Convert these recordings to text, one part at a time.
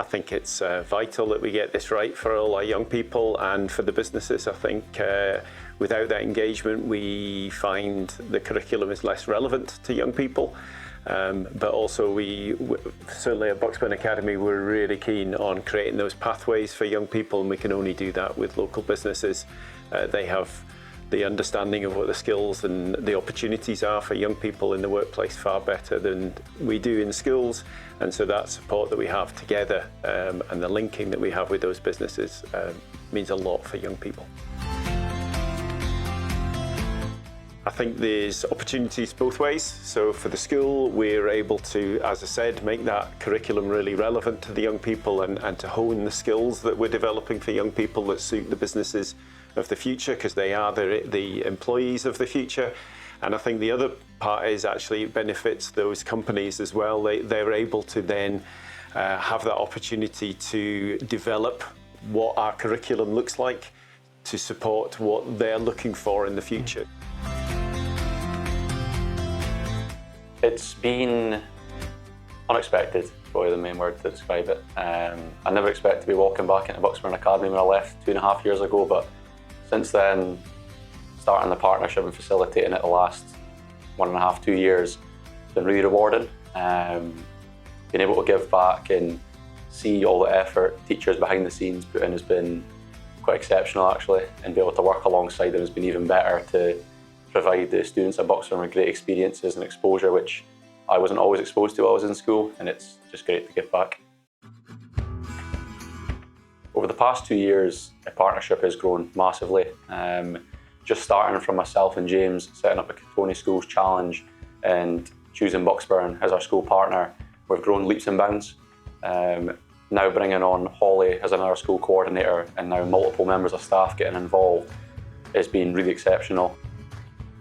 I think it's vital that we get this right for all our young people and for the businesses. I think without that engagement, we find the curriculum is less relevant to young people. But also we certainly at Bucksburn Academy, we're really keen on creating those pathways for young people, and we can only do that with local businesses. They have the understanding of what the skills and the opportunities are for young people in the workplace far better than we do in schools. And so that support that we have together and the linking that we have with those businesses means a lot for young people. I think there's opportunities both ways. So for the school, we're able to, as I said, make that curriculum really relevant to the young people and to hone the skills that we're developing for young people that suit the businesses of the future, because they are the employees of the future. And I think the other part is actually it benefits those companies as well. They're able to then have that opportunity to develop what our curriculum looks like to support what they're looking for in the future. It's been unexpected, probably the main word to describe it. I never expected to be walking back into Bucksburn Academy when I left 2.5 years ago, but since then, starting the partnership and facilitating it the last 1.5, 2 years, it's been really rewarding. Being able to give back and see all the effort teachers behind the scenes put in has been quite exceptional actually, and be able to work alongside them has been even better to provide the students at Bucksburn with great experiences and exposure, which I wasn't always exposed to while I was in school, and it's just great to give back. Over the past 2 years, the partnership has grown massively. Just starting from myself and James setting up a Katoni Schools Challenge and choosing Bucksburn as our school partner, we've grown leaps and bounds. Now bringing on Holly as another school coordinator and now multiple members of staff getting involved has been really exceptional.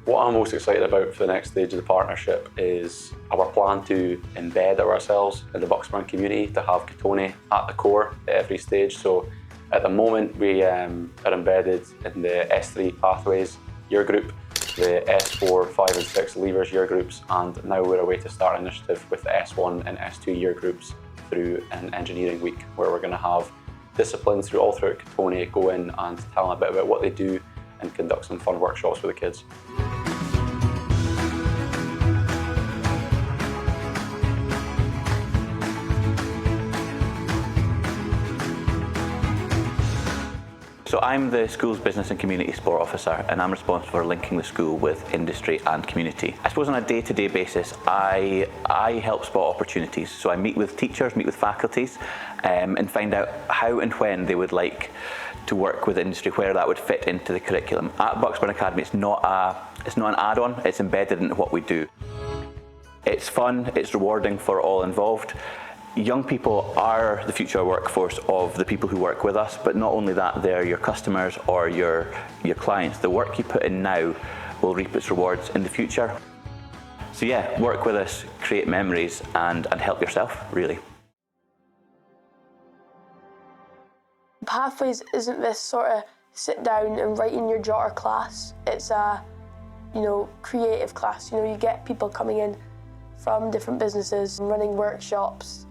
What I'm most excited about for the next stage of the partnership is our plan to embed ourselves in the Bucksburn community, to have Katoni at the core at every stage. So at the moment we are embedded in the S3 Pathways year group, the S4, 5 and 6 Leavers year groups, and now we're away to start an initiative with the S1 and S2 year groups through an engineering week, where we're going to have disciplines all throughout Katoni go in and tell them a bit about what they do and conduct some fun workshops with the kids. So I'm the school's business and community support officer, and I'm responsible for linking the school with industry and community. I suppose on a day-to-day basis, I help spot opportunities. So I meet with teachers, meet with faculties, and find out how and when they would like to work with industry, where that would fit into the curriculum. At Bucksburn Academy, it's not an add-on, it's embedded into what we do. It's fun, it's rewarding for all involved. Young people are the future workforce of the people who work with us, but not only that, they're your customers or your clients. The work you put in now will reap its rewards in the future. So yeah, work with us, create memories and help yourself, really. Pathways isn't this sort of sit down and write in your jotter class. It's a, creative class. You get people coming in from different businesses and running workshops,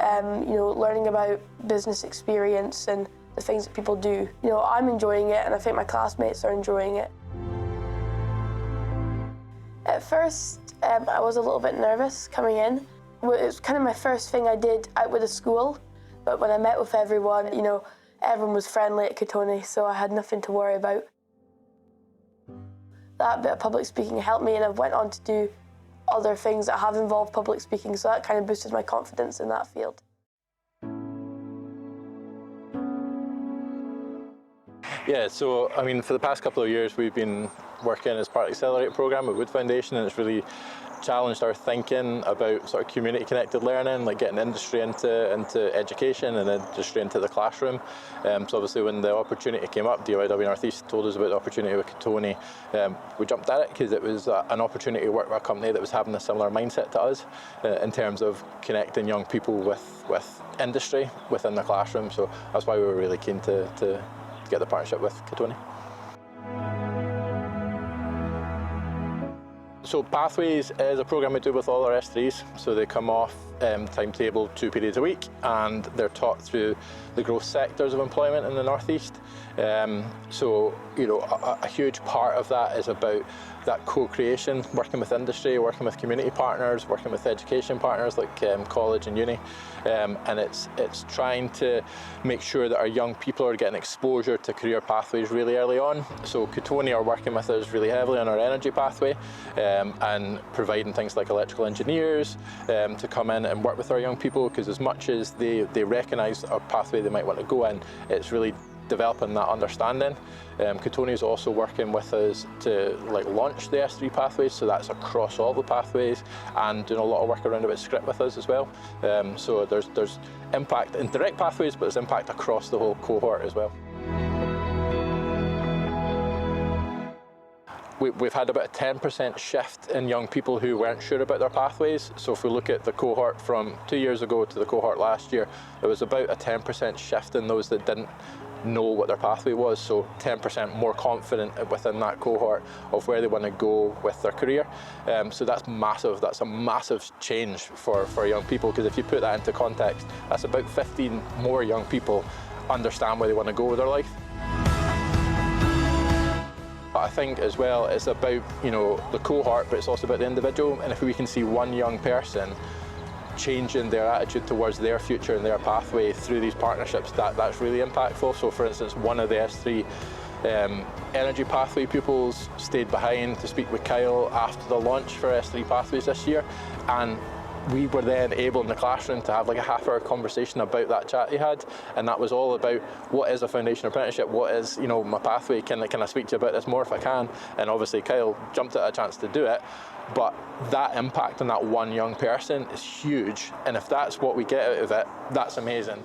learning about business experience and the things that people do. I'm enjoying it, and I think my classmates are enjoying it. At first, I was a little bit nervous coming in. It was kind of my first thing I did out with the school, but when I met with everyone, everyone was friendly at Katoni, so I had nothing to worry about. That bit of public speaking helped me, and I went on to do other things that have involved public speaking, so that kind of boosted my confidence in that field. Yeah, so for the past couple of years we've been working as part of the Accelerate programme at Wood Foundation, and it's really challenged our thinking about sort of community connected learning, like getting industry into education and industry into the classroom. So obviously when the opportunity came up, DIY North East told us about the opportunity with Katoni. We jumped at it because it was an opportunity to work with a company that was having a similar mindset to us in terms of connecting young people with industry within the classroom. So that's why we were really keen to get the partnership with Katoni. So Pathways is a programme we do with all our S3s. So they come off timetable 2 periods a week, and they're taught through the growth sectors of employment in the northeast. So a huge part of that is about that co-creation, working with industry, working with community partners, working with education partners like college and uni, and it's trying to make sure that our young people are getting exposure to career pathways really early on. So Katoni are working with us really heavily on our energy pathway, and providing things like electrical engineers to come in and work with our young people, because as much as they recognise our pathway they might want to go in, it's really developing that understanding. Katoni is also working with us to launch the S3 pathways, so that's across all the pathways, and doing a lot of work around about script with us as well. So there's impact in direct pathways, but there's impact across the whole cohort as well. We've had about a 10% shift in young people who weren't sure about their pathways. So if we look at the cohort from 2 years ago to the cohort last year, it was about a 10% shift in those that didn't know what their pathway was. So 10% more confident within that cohort of where they want to go with their career. So that's massive. That's a massive change for young people, because if you put that into context, that's about 15 more young people understand where they want to go with their life. I think as well it's about the cohort, but it's also about the individual, and if we can see one young person changing their attitude towards their future and their pathway through these partnerships, that's really impactful. So for instance, one of the S3 energy pathway pupils stayed behind to speak with Kyle after the launch for S3 pathways this year, and we were then able in the classroom to have a half-hour conversation about that chat he had, and that was all about what is a foundation apprenticeship, what is my pathway, can I speak to you about this more if I can. And obviously Kyle jumped at a chance to do it, but that impact on that one young person is huge, and if that's what we get out of it, that's amazing.